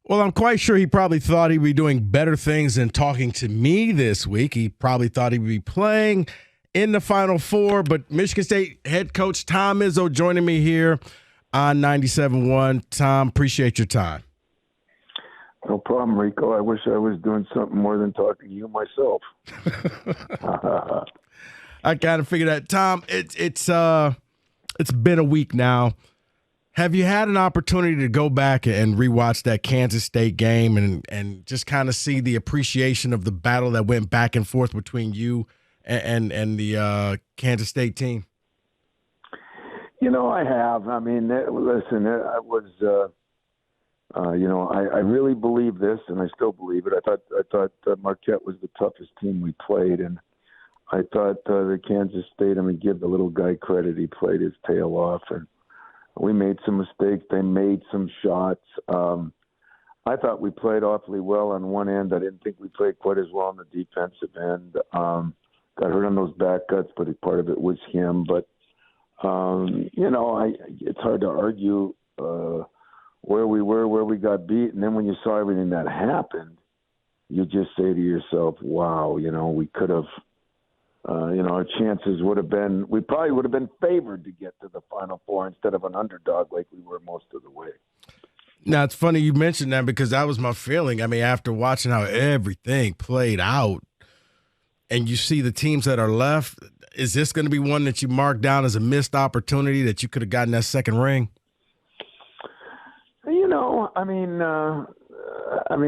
Well, I'm quite sure he probably thought he'd be doing better things than talking to me this week. He probably thought he'd be playing in the Final Four, but Michigan State head coach Tom Izzo joining me here on 97.1. Tom, appreciate your time. No problem, Rico. I wish I was doing something more than talking to you myself. I kind of figured that. Tom, it's been a week now. Have you had an opportunity to go back and rewatch that Kansas State game and just kind of see the appreciation of the battle that went back and forth between you and the Kansas State team? I have. I mean, listen, I was, I really believe this, and I still believe it. I thought Marquette was the toughest team we played, and I thought the Kansas State. I mean, give the little guy credit; he played his tail off, and we made some mistakes. They made some shots. I thought we played awfully well on one end. I didn't think we played quite as well on the defensive end. Got hurt on those back cuts, but part of it was him. But, it's hard to argue where we were, where we got beat. And then when you saw everything that happened, you just say to yourself, wow, we could have – our chances would have been – we probably would have been favored to get to the Final Four instead of an underdog like we were most of the way. Now, it's funny you mentioned that because that was my feeling. I mean, after watching how everything played out and you see the teams that are left, is this going to be one that you mark down as a missed opportunity that you could have gotten that second ring?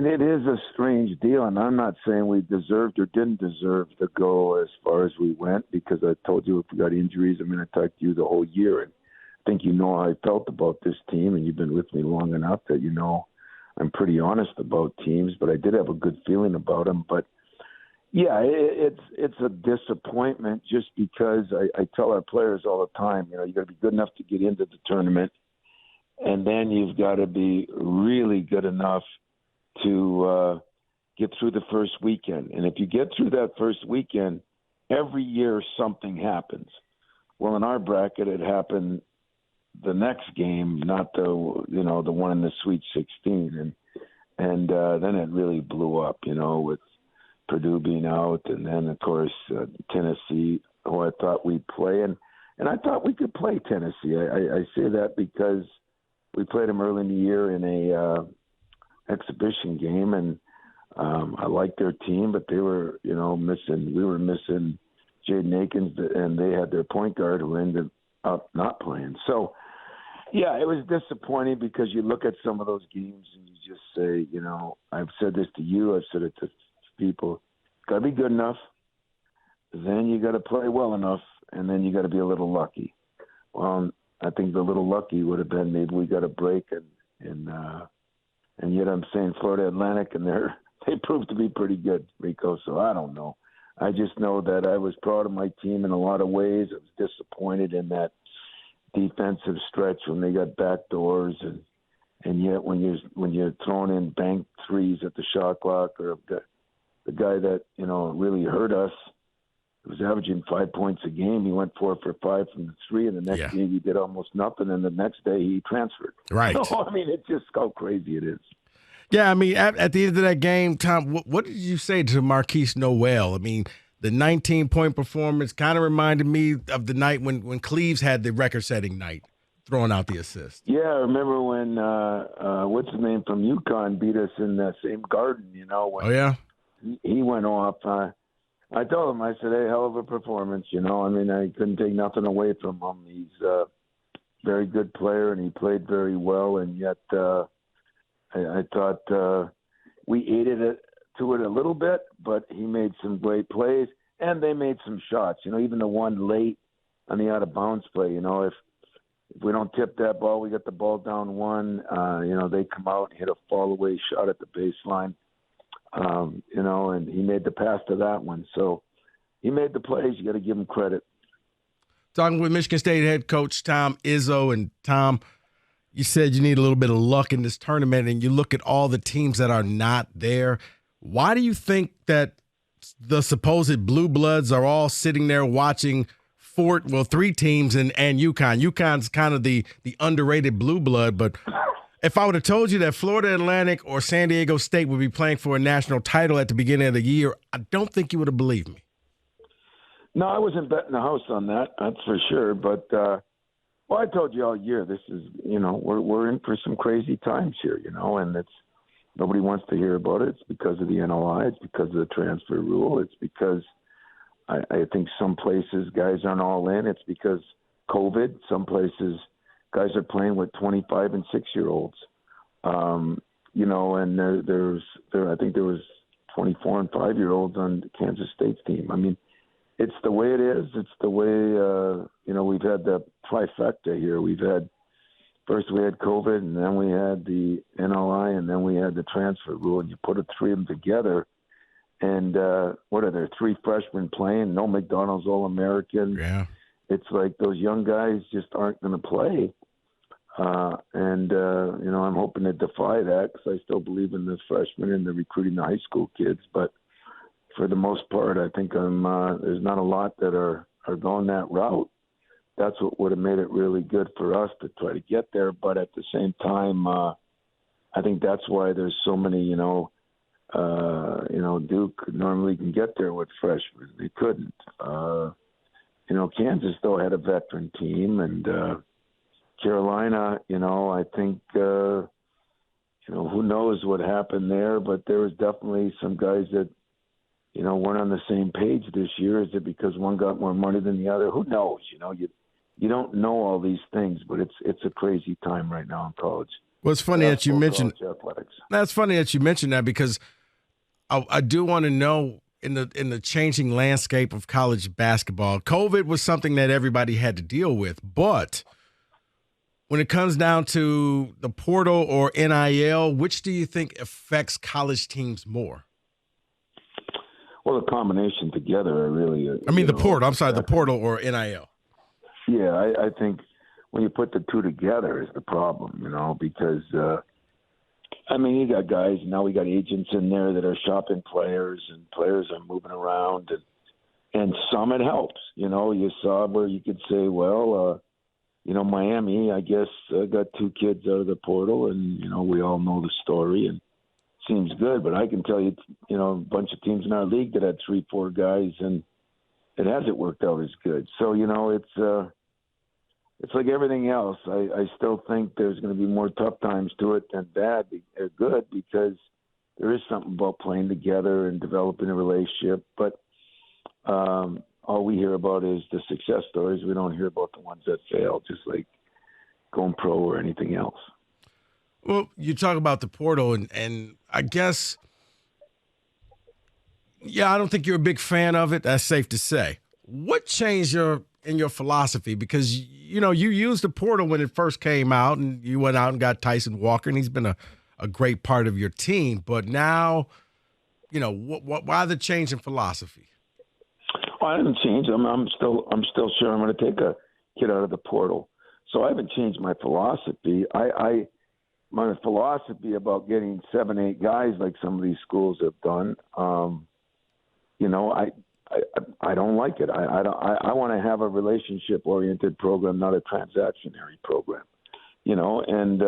It is a strange deal, and I'm not saying we deserved or didn't deserve to go as far as we went because I told you if we got injuries, I talked to you the whole year, and I think how I felt about this team, and you've been with me long enough that I'm pretty honest about teams, but I did have a good feeling about them. But, yeah, it's a disappointment just because I tell our players all the time, you got to be good enough to get into the tournament, and then you've got to be really good enough to get through the first weekend. And if you get through that first weekend, every year something happens. Well, in our bracket, it happened the next game, not the one in the Sweet 16. And then it really blew up, with Purdue being out. And then, of course, Tennessee, who I thought we'd play. And I thought we could play Tennessee. I say that because we played them early in the year in a exhibition game, and I liked their team, but they were, missing. We were missing Jaden Akins, and they had their point guard who ended up not playing. So, yeah, it was disappointing because you look at some of those games and you just say, I've said this to you, I've said it to people, got to be good enough, then you got to play well enough, and then you got to be a little lucky. Well, I think the little lucky would have been maybe we got a break and yet I'm saying Florida Atlantic, and they proved to be pretty good, Rico, so I don't know. I just know that I was proud of my team in a lot of ways. I was disappointed in that defensive stretch when they got back doors, and yet when you're throwing in bank threes at the shot clock, or the guy that, really hurt us, was averaging 5 points a game. He went 4 for 5 from the three, and the next game he did almost nothing, and the next day he transferred. Right. So, it's just how crazy it is. Yeah, at the end of that game, Tom, what did you say to Marquise Noel? The 19-point performance kind of reminded me of the night when Cleves had the record-setting night, throwing out the assist. Yeah, I remember when, what's his name from UConn beat us in the same garden, when he went off. I told him, I said, hey, hell of a performance, I couldn't take nothing away from him. He's a very good player, and he played very well, and yet I thought we aided it to it a little bit, but he made some great plays, and they made some shots. Even the one late on the out-of-bounds play, if we don't tip that ball, we get the ball down one, they come out and hit a fall-away shot at the baseline. And he made the pass to that one. So he made the plays. You got to give him credit. Talking with Michigan State head coach Tom Izzo. And, Tom, you said you need a little bit of luck in this tournament, and you look at all the teams that are not there. Why do you think that the supposed blue bloods are all sitting there watching three teams and UConn? UConn's kind of the underrated blue blood, but If I would have told you that Florida Atlantic or San Diego State would be playing for a national title at the beginning of the year, I don't think you would have believed me. No, I wasn't betting the house on that. That's for sure. But well, I told you all year. This is, we're in for some crazy times here, and it's nobody wants to hear about it. It's because of the NLI. It's because of the transfer rule. It's because I think some places guys aren't all in. It's because COVID. Some places guys are playing with 25 and 6-year-olds. And I think there was 24 and 5-year-olds on Kansas State's team. I mean, it's the way it is. It's the way, we've had the trifecta here. First we had COVID, and then we had the NLI, and then we had the transfer rule, and you put the three of them together. And what are there, 3 freshmen playing? No McDonald's All-American. Yeah. It's like those young guys just aren't going to play. I'm hoping to defy that because I still believe in the freshmen and the recruiting the high school kids. But for the most part, I think there's not a lot that are going that route. That's what would have made it really good for us to try to get there. But at the same time, I think that's why there's so many, Duke normally can get there with freshmen. They couldn't. Kansas, though, had a veteran team. And Carolina, I think, who knows what happened there. But there was definitely some guys that, weren't on the same page this year. Is it because one got more money than the other? Who knows? You don't know all these things, but it's a crazy time right now in college. Well, it's funny that you mentioned athletics. That's funny that you mentioned that because I do want to know in the changing landscape of college basketball, COVID was something that everybody had to deal with. But when it comes down to the portal or NIL, which do you think affects college teams more? Well, the combination together are really. The portal. I'm sorry, the portal or NIL. Yeah, I think when you put the two together is the problem, because, you got guys, now we got agents in there that are shopping players, and players are moving around, and some it helps. You saw where you could say, well, Miami, I guess, got 2 kids out of the portal, and, we all know the story, and seems good. But I can tell you, a bunch of teams in our league that had 3-4 guys, and it hasn't worked out as good. So, it's like everything else. I still think there's going to be more tough times to it than bad or good, because there is something about playing together and developing a relationship. But all we hear about is the success stories. We don't hear about the ones that fail, just like going pro or anything else. Well, you talk about the portal, and I guess, I don't think you're a big fan of it. That's safe to say. What changed in your philosophy? Because, you used the portal when it first came out, and you went out and got Tyson Walker, and he's been a great part of your team. But now, why the change in philosophy? Well, I haven't changed. I'm still sure I'm going to take a kid out of the portal. So I haven't changed my philosophy. My philosophy about getting 7, 8 guys like some of these schools have done, I don't like it. I want to have a relationship-oriented program, not a transactionary program, and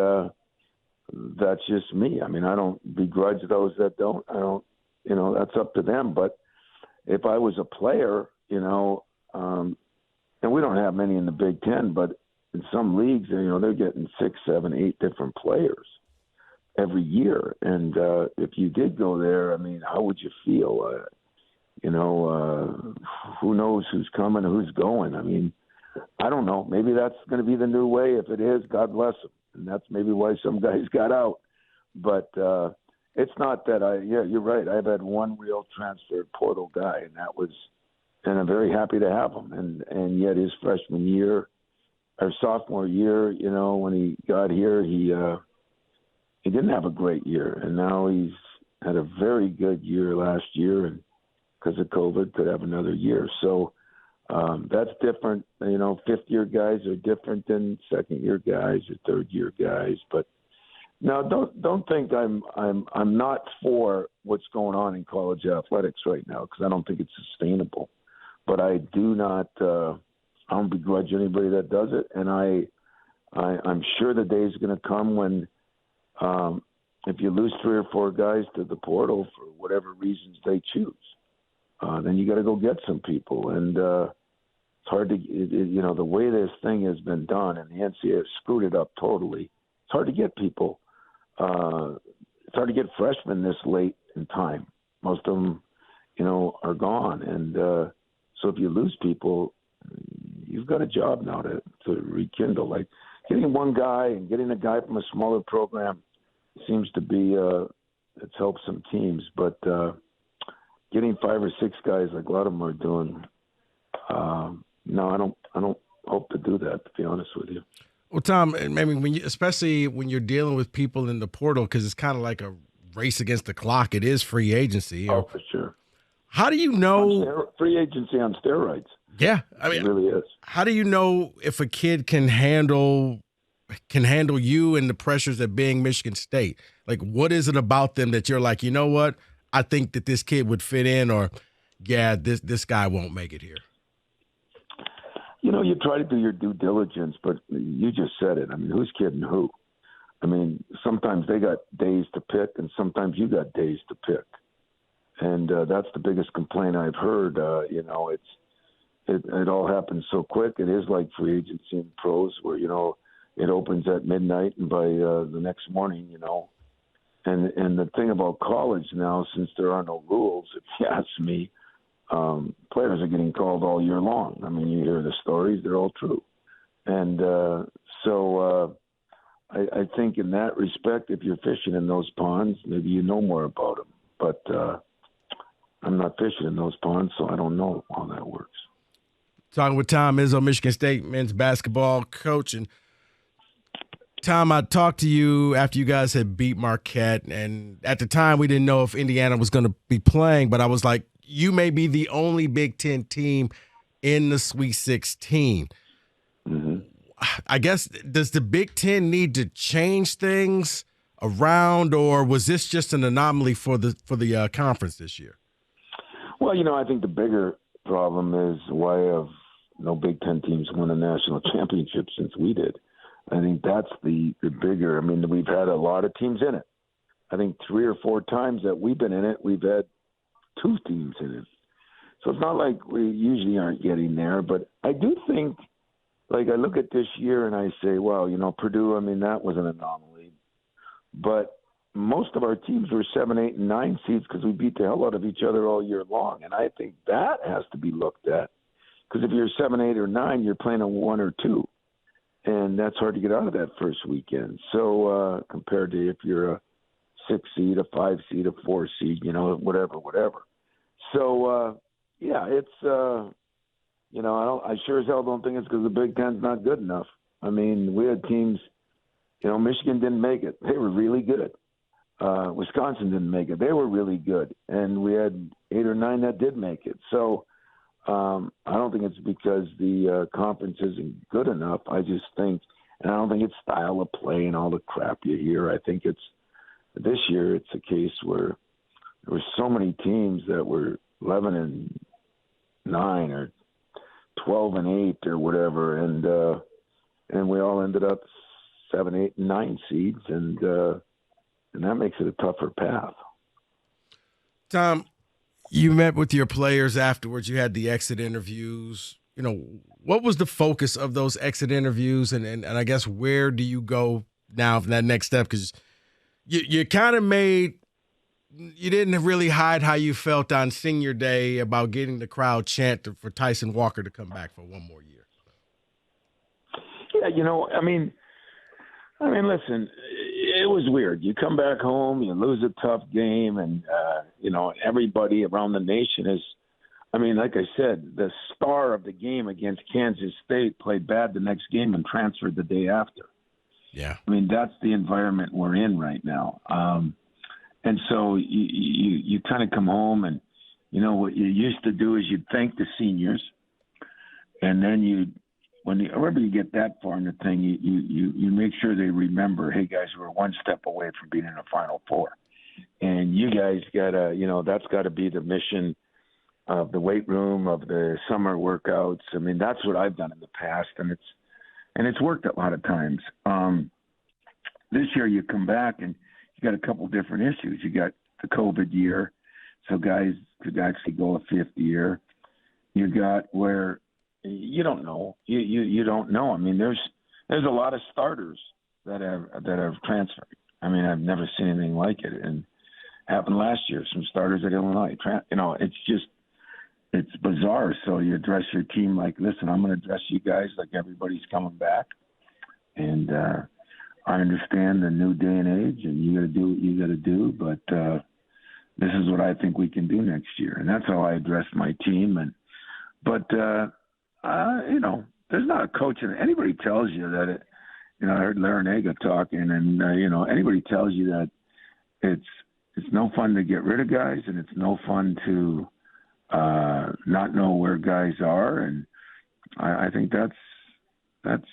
that's just me. I don't begrudge those that don't. I don't, that's up to them. But if I was a player, and we don't have many in the Big Ten, but in some leagues, they're getting 6, 7, 8 different players every year. And if you did go there, how would you feel? Who knows who's coming, who's going? I don't know. Maybe that's going to be the new way. If it is, God bless them. And that's maybe why some guys got out. But it's not that you're right. I've had one real transfer portal guy, and I'm very happy to have him. And yet his freshman year, or sophomore year, when he got here, he didn't have a great year. And now he's had a very good year last year, and because of COVID, could have another year. So that's different. Fifth-year guys are different than second-year guys or third-year guys. But no, don't think I'm not for what's going on in college athletics right now, because I don't think it's sustainable. But I do not. I don't begrudge anybody that does it, and I'm sure the day is going to come when If you lose 3 or 4 guys to the portal for whatever reasons they choose, then you got to go get some people. And it's hard to, the way this thing has been done, and the NCAA has screwed it up totally. It's hard to get people. It's hard to get freshmen this late in time. Most of them, are gone. And so if you lose people, you've got a job now to rekindle. Like getting one guy and getting a guy from a smaller program seems to be it's helped some teams, but getting 5 or 6 guys like a lot of them are doing, no, I don't hope to do that, to be honest with you. Well, Tom, maybe especially when you're dealing with people in the portal, because it's kind of like a race against the clock. It is free agency. Oh, for sure. How do you know? Free agency on steroids. Yeah, I mean, it really is. How do you know if a kid can handle you and the pressures of being Michigan State? Like, what is it about them that you're like, you know what? I think that this kid would fit in, or yeah, this guy won't make it here. You try to do your due diligence, but you just said it. I mean, who's kidding who? I mean, sometimes they got days to pick, and sometimes you got days to pick. And that's the biggest complaint I've heard. It all happens so quick. It is like free agency and pros where, it opens at midnight and by the next morning, And the thing about college now, since there are no rules, if you ask me, players are getting called all year long. I mean, you hear the stories, they're all true. And so I think in that respect, if you're fishing in those ponds, maybe you know more about them. But I'm not fishing in those ponds, so I don't know how that works. Talking with Tom Izzo, Michigan State men's basketball coach. And Tom, I talked to you after you guys had beat Marquette, and at the time we didn't know if Indiana was going to be playing, but I was like, you may be the only Big Ten team in the Sweet 16. Mm-hmm. I guess, does the Big Ten need to change things around, or was this just an anomaly for the conference this year? Well, I think the bigger problem is why have no Big Ten teams won a national championship since we did. I think that's the bigger. I mean, we've had a lot of teams in it. I think 3 or 4 times that we've been in it, we've had 2 teams in it. So it's not like we usually aren't getting there. But I do think, like, I look at this year and I say, well, Purdue, I mean, that was an anomaly. But most of our teams were 7, 8, and 9 seeds because we beat the hell out of each other all year long. And I think that has to be looked at. Because if you're 7, 8, or 9, you're playing a 1 or 2. And that's hard to get out of that first weekend. So compared to if you're a 6 seed, a 5 seed, a 4 seed, whatever. So, it's, I sure as hell don't think it's because the Big Ten's not good enough. I mean, we had teams, Michigan didn't make it. They were really good. Wisconsin didn't make it. They were really good. And we had 8 or 9 that did make it. So, I don't think it's because the conference isn't good enough. I just think, and I don't think it's style of play and all the crap you hear. I think this year it's a case where there were so many teams that were 11 and 9 or 12 and 8 or whatever, and we all ended up 7, 8, and 9 seeds, and that makes it a tougher path. Tom, you met with your players afterwards. You had the exit interviews. What was the focus of those exit interviews? And I guess where do you go now from that next step? Because you kind of you didn't really hide how you felt on senior day about getting the crowd chant for Tyson Walker to come back for one more year. Yeah, I mean, listen, it was weird. You come back home, you lose a tough game, and, everybody around the nation is, like I said, the star of the game against Kansas State played bad the next game and transferred the day after. Yeah. That's the environment we're in right now. And so you kind of come home and, what you used to do is you'd thank the seniors, and then whenever you get that far in the thing, you make sure they remember, hey, guys, we're one step away from being in the Final Four. And you guys got to, that's got to be the mission of the weight room, of the summer workouts. That's what I've done in the past, and it's worked a lot of times. This year you come back and you got a couple different issues. You got the COVID year, so guys could actually go a fifth year. You got where you don't know. You don't know. I mean, there's a lot of starters that have transferred. I mean, I've never seen anything like it, and happened last year. Some starters at Illinois. It's bizarre. So you address your team like, listen, I'm going to address you guys like everybody's coming back, and I understand the new day and age, and you got to do what you got to do, but this is what I think we can do next year, and that's how I address my team. But there's not a coach, and anybody tells you that it. I heard Larinaga talking, and anybody tells you that it's no fun to get rid of guys, and it's no fun to not know where guys are, and I think that's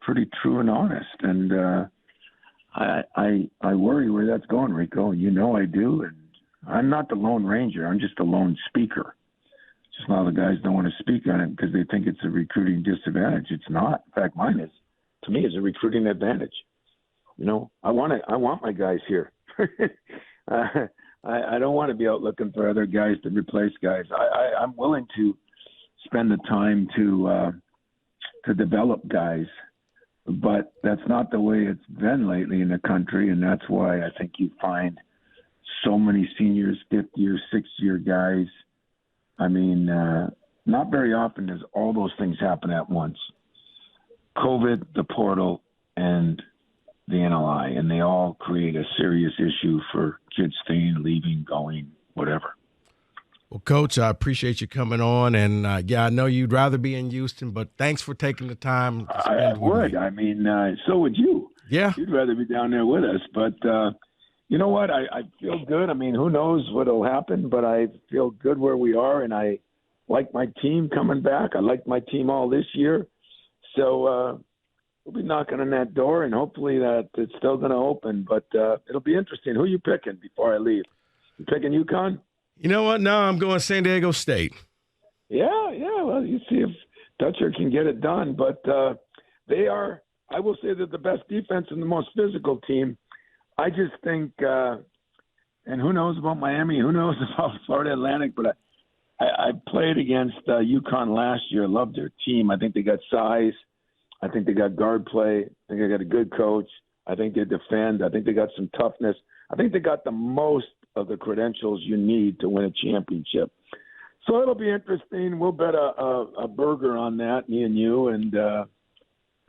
pretty true and honest. And I worry where that's going, Rico. I do, and I'm not the Lone Ranger. I'm just a lone speaker. Just a lot of the guys don't want to speak on it because they think it's a recruiting disadvantage. It's not. In fact, mine is. To me, is a recruiting advantage. I want my guys here. I don't want to be out looking for other guys to replace guys. I'm willing to spend the time to develop guys, but that's not the way it's been lately in the country, and that's why I think you find so many seniors, fifth-year, sixth-year guys. I mean, not very often does all those things happen at once. COVID, the portal, and the NLI, and they all create a serious issue for kids staying, leaving, going, whatever. Well, Coach, I appreciate you coming on, and I know you'd rather be in Houston, but thanks for taking the time to spend I would. Me. I mean, so would you. Yeah. You'd rather be down there with us, but you know what? I feel good. I mean, who knows what'll happen, but I feel good where we are, and I like my team coming back. I like my team all this year. So we'll be knocking on that door, and hopefully that it's still going to open. But it'll be interesting. Who are you picking before I leave? You picking UConn? You know what? No, I'm going San Diego State. Yeah. Well, you see if Dutcher can get it done. But they are, I will say, they're the best defense and the most physical team. I just think, and who knows about Miami? Who knows about Florida Atlantic? But I played against UConn last year. I loved their team. I think they got size. I think they got guard play. I think they got a good coach. I think they defend. I think they got some toughness. I think they got the most of the credentials you need to win a championship. So it'll be interesting. We'll bet a burger on that, me and you, and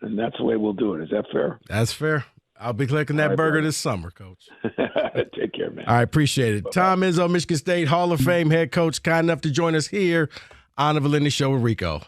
that's the way we'll do it. Is that fair? That's fair. I'll be clicking that burger this summer, Coach. Take care, man. I appreciate it. Bye-bye. Tom Izzo, Michigan State Hall of Fame head coach, kind enough to join us here on the Valenti Show with Rico.